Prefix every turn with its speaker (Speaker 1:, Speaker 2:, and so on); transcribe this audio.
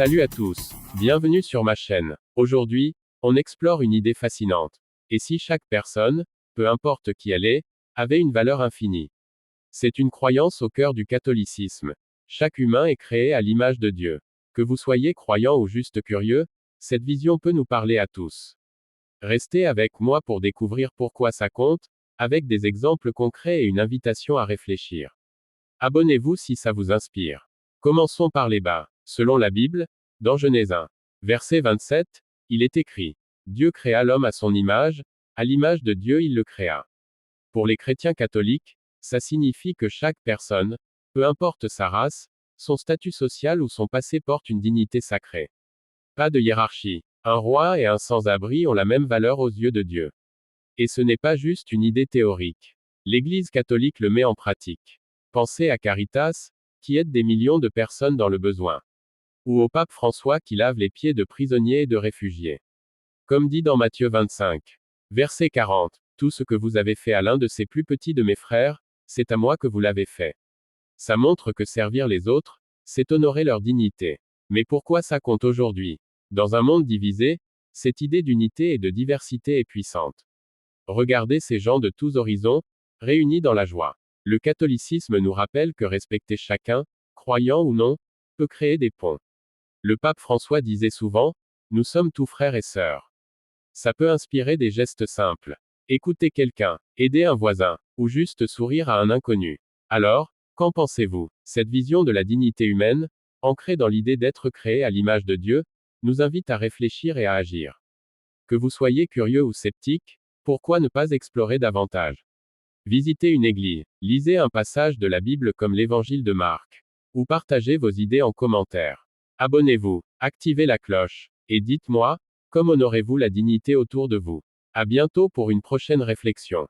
Speaker 1: Salut à tous, bienvenue sur ma chaîne. Aujourd'hui, on explore une idée fascinante. Et si chaque personne, peu importe qui elle est, avait une valeur infinie? C'est une croyance au cœur du catholicisme. Chaque humain est créé à l'image de Dieu. Que vous soyez croyant ou juste curieux, cette vision peut nous parler à tous. Restez avec moi pour découvrir pourquoi ça compte, avec des exemples concrets et une invitation à réfléchir. Abonnez-vous si ça vous inspire. Commençons par les bas. Selon la Bible, dans Genèse 1, verset 27, il est écrit: Dieu créa l'homme à son image, à l'image de Dieu il le créa. Pour les chrétiens catholiques, ça signifie que chaque personne, peu importe sa race, son statut social ou son passé, porte une dignité sacrée. Pas de hiérarchie. Un roi et un sans-abri ont la même valeur aux yeux de Dieu. Et ce n'est pas juste une idée théorique. L'Église catholique le met en pratique. Pensez à Caritas, qui aide des millions de personnes dans le besoin. Ou au pape François qui lave les pieds de prisonniers et de réfugiés. Comme dit dans Matthieu 25, verset 40, tout ce que vous avez fait à l'un de ces plus petits de mes frères, c'est à moi que vous l'avez fait. Ça montre que servir les autres, c'est honorer leur dignité. Mais pourquoi ça compte aujourd'hui? Dans un monde divisé, cette idée d'unité et de diversité est puissante. Regardez ces gens de tous horizons, réunis dans la joie. Le catholicisme nous rappelle que respecter chacun, croyant ou non, peut créer des ponts. Le pape François disait souvent: nous sommes tous frères et sœurs. Ça peut inspirer des gestes simples. Écouter quelqu'un, aider un voisin, ou juste sourire à un inconnu. Alors, qu'en pensez-vous? Cette vision de la dignité humaine, ancrée dans l'idée d'être créé à l'image de Dieu, nous invite à réfléchir et à agir. Que vous soyez curieux ou sceptique, pourquoi ne pas explorer davantage? Visitez une église, lisez un passage de la Bible comme l'Évangile de Marc, ou partagez vos idées en commentaire. Abonnez-vous, activez la cloche, et dites-moi, comment honorez-vous la dignité autour de vous? À bientôt pour une prochaine réflexion.